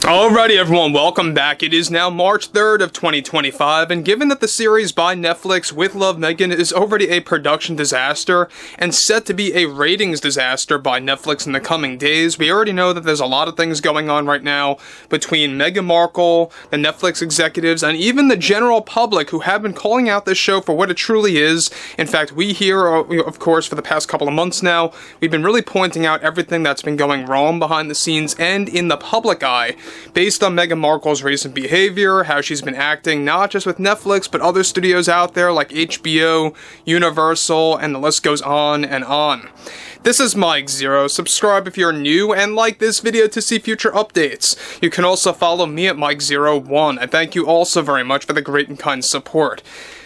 Alrighty everyone, welcome back. It is now March 3rd of 2025, and given that the series by Netflix with Love Meghan is already a production disaster and set to be a ratings disaster by Netflix in the coming days, we already know that there's a lot of things going on right now between Meghan Markle, the Netflix executives, and even the general public who have been calling out this show for what it truly is. In fact, we here, of course, for the past couple of months now, we've been really pointing out everything that's been going wrong behind the scenes and in the public eye, based on Meghan Markle's recent behavior, how she's been acting not just with Netflix, but other studios out there like HBO, Universal, and the list goes on and on. This is Mike Zero. Subscribe if you're new, and like this video to see future updates. You can also follow me at Mike01. I thank you also very much for the great and kind support.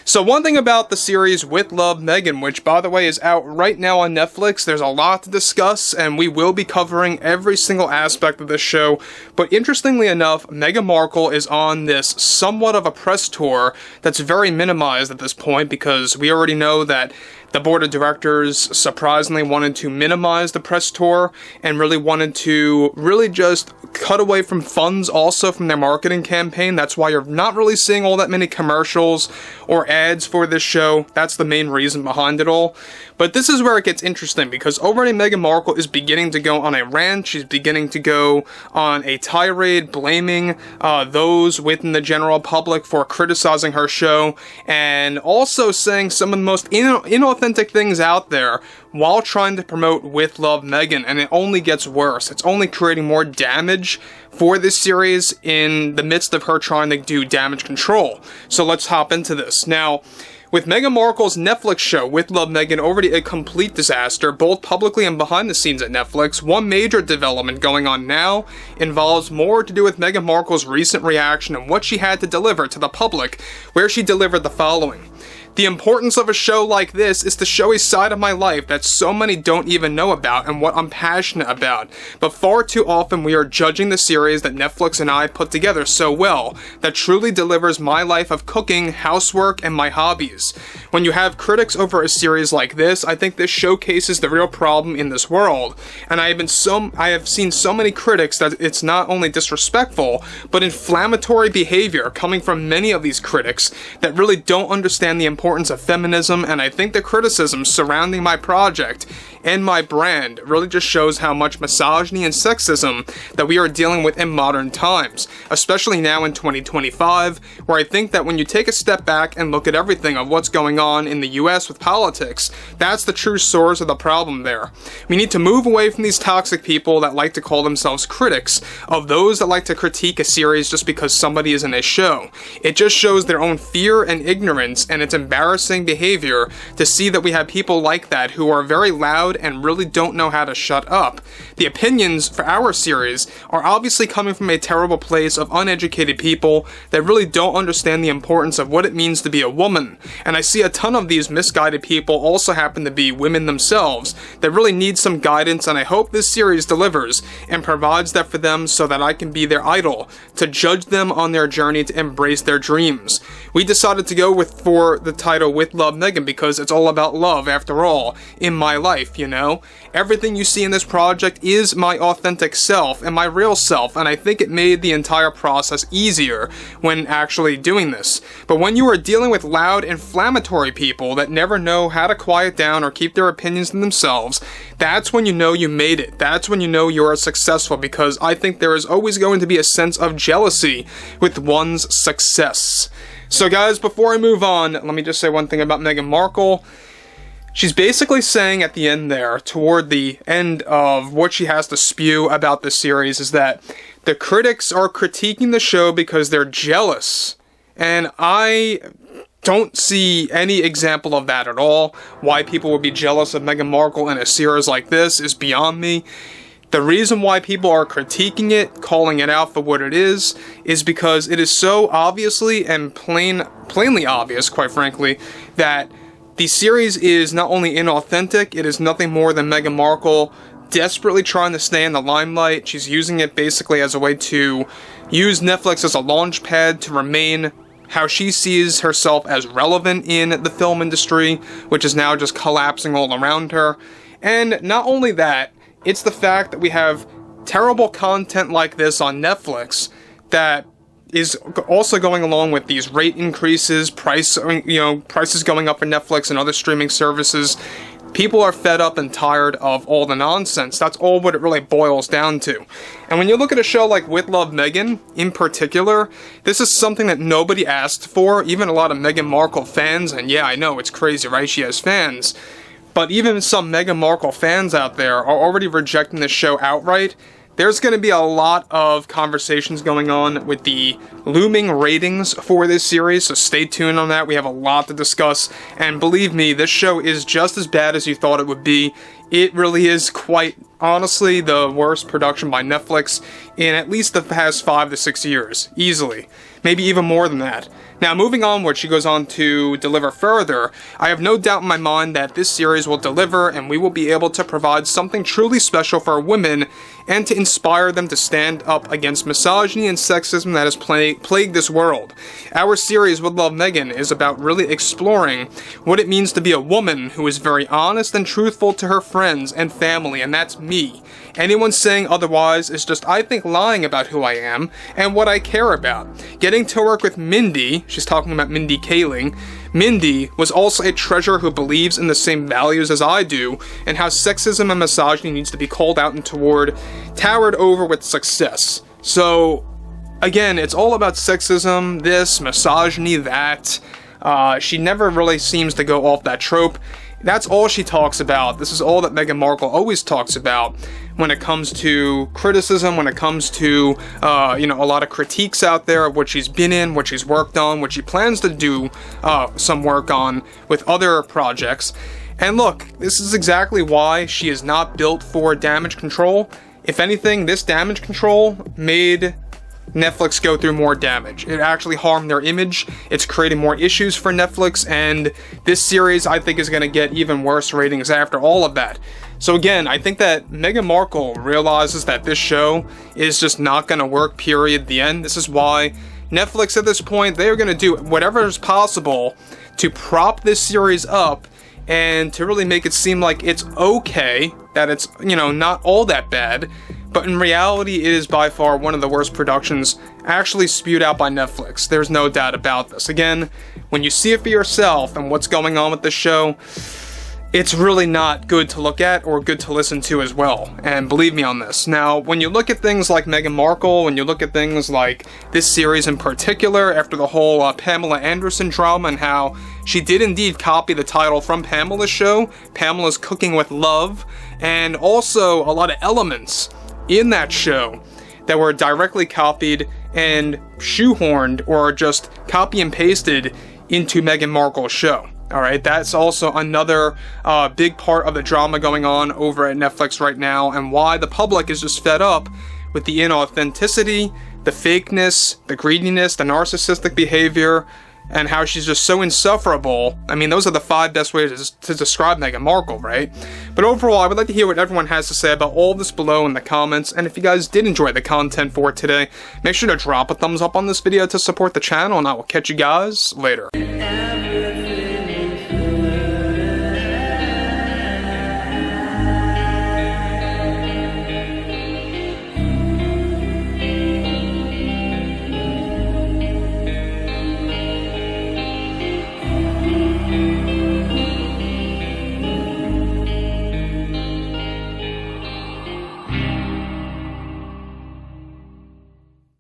So one thing about the series with Love Meghan, which by the way is out right now on Netflix, there's a lot to discuss, and we will be covering every single aspect of this show. But interestingly enough, Meghan Markle is on this somewhat of a press tour that's very minimized at this point, because we already know that the board of directors surprisingly wanted to minimize the press tour and really wanted to just cut away from funds also from their marketing campaign. That's why you're not really seeing all that many commercials or ads for this show. That's the main reason behind it all. But this is where it gets interesting, because already Meghan Markle is beginning to go on a rant. She's beginning to go on a tirade blaming those within the general public for criticizing her show, and also saying some of the most inauthentic things out there while trying to promote With Love Meghan, and it only gets worse. It's only creating more damage for this series in the midst of her trying to do damage control. So let's hop into this. Now, with Meghan Markle's Netflix show, With Love Meghan, already a complete disaster, both publicly and behind the scenes at Netflix, one major development going on now involves more to do with Meghan Markle's recent reaction and what she had to deliver to the public, where she delivered the following. The importance of a show like this is to show a side of my life that so many don't even know about and what I'm passionate about. But far too often we are judging the series that Netflix and I put together so well, that truly delivers my life of cooking, housework, and my hobbies. When you have critics over a series like this, I think this showcases the real problem in this world. And I have seen so many critics that it's not only disrespectful, but inflammatory behavior coming from many of these critics that really don't understand the importance of feminism, and I think the criticism surrounding my project and my brand really just shows how much misogyny and sexism that we are dealing with in modern times, especially now in 2025, where I think that when you take a step back and look at everything of what's going on in the US with politics, that's the true source of the problem there. We need to move away from these toxic people that like to call themselves critics, of those that like to critique a series just because somebody is in a show. It just shows their own fear and ignorance, and it's embarrassing behavior to see that we have people like that who are very loud and really don't know how to shut up. The opinions for our series are obviously coming from a terrible place of uneducated people that really don't understand the importance of what it means to be a woman. And I see a ton of these misguided people also happen to be women themselves that really need some guidance, and I hope this series delivers and provides that for them so that I can be their idol, to judge them on their journey to embrace their dreams. We decided to go for the title With Love Meghan because it's all about love after all in my life, you know? Everything you see in this project is my authentic self and my real self, and I think it made the entire process easier when actually doing this. But when you are dealing with loud, inflammatory people that never know how to quiet down or keep their opinions to themselves, that's when you know you made it. That's when you know you're successful, because I think there is always going to be a sense of jealousy with one's success. So guys, before I move on, let me just say one thing about Meghan Markle. She's basically saying at the end there, toward the end of what she has to spew about this series, is that the critics are critiquing the show because they're jealous. And I don't see any example of that at all. Why people would be jealous of Meghan Markle in a series like this is beyond me. The reason why people are critiquing it, calling it out for what it is because it is so obviously and plainly obvious, quite frankly, that the series is not only inauthentic, it is nothing more than Meghan Markle desperately trying to stay in the limelight. She's using it basically as a way to use Netflix as a launch pad to remain how she sees herself as relevant in the film industry, which is now just collapsing all around her. And not only that, it's the fact that we have terrible content like this on Netflix that is also going along with these rate increases, prices going up for Netflix and other streaming services. People are fed up and tired of all the nonsense. That's all what it really boils down to. And when you look at a show like With Love, Meghan, in particular, this is something that nobody asked for, even a lot of Meghan Markle fans, and yeah, I know, it's crazy, right? She has fans. But even some Meghan Markle fans out there are already rejecting this show outright. There's going to be a lot of conversations going on with the looming ratings for this series, so stay tuned on that. We have a lot to discuss, and believe me, this show is just as bad as you thought it would be. It really is quite honestly the worst production by Netflix in at least the past 5 to 6 years, easily. Maybe even more than that. Now, moving onward, she goes on to deliver further. I have no doubt in my mind that this series will deliver, and we will be able to provide something truly special for women and to inspire them to stand up against misogyny and sexism that has plagued this world. Our series, With Love, Meghan, is about really exploring what it means to be a woman who is very honest and truthful to her friends and family, and that's me. Anyone saying otherwise is just, I think, lying about who I am and what I care about. Getting to work with Mindy, she's talking about Mindy Kaling. Mindy was also a treasure who believes in the same values as I do, and how sexism and misogyny needs to be called out and towered over with success. So, again, it's all about sexism, this, misogyny, that. She never really seems to go off that trope. That's all she talks about. This is all that Meghan Markle always talks about when it comes to criticism, when it comes to, a lot of critiques out there of what she's been in, what she's worked on, what she plans to do some work on with other projects. And look, this is exactly why she is not built for damage control. If anything, this damage control made Netflix go through more damage. It actually harmed their image. It's creating more issues for Netflix, and this series, I think, is going to get even worse ratings after all of that. So again, I think that Meghan Markle realizes that this show is just not going to work, period, the end. This is why Netflix at this point, they are going to do whatever is possible to prop this series up and to really make it seem like it's okay, that it's, not all that bad. But in reality, it is by far one of the worst productions actually spewed out by Netflix. There's no doubt about this. Again, when you see it for yourself and what's going on with the show, it's really not good to look at or good to listen to as well. And believe me on this. Now, when you look at things like Meghan Markle, when you look at things like this series in particular, after the whole Pamela Anderson drama and how she did indeed copy the title from Pamela's show, Pamela's Cooking with Love, and also a lot of elements in that show that were directly copied and shoehorned or just copy and pasted into Meghan Markle's show. Alright, that's also another big part of the drama going on over at Netflix right now, and why the public is just fed up with the inauthenticity, the fakeness, the greediness, the narcissistic behavior, and how she's just so insufferable. I mean, those are the 5 best ways to describe Meghan Markle, right? But overall, I would like to hear what everyone has to say about all this below in the comments, and if you guys did enjoy the content for today, make sure to drop a thumbs up on this video to support the channel, and I will catch you guys later.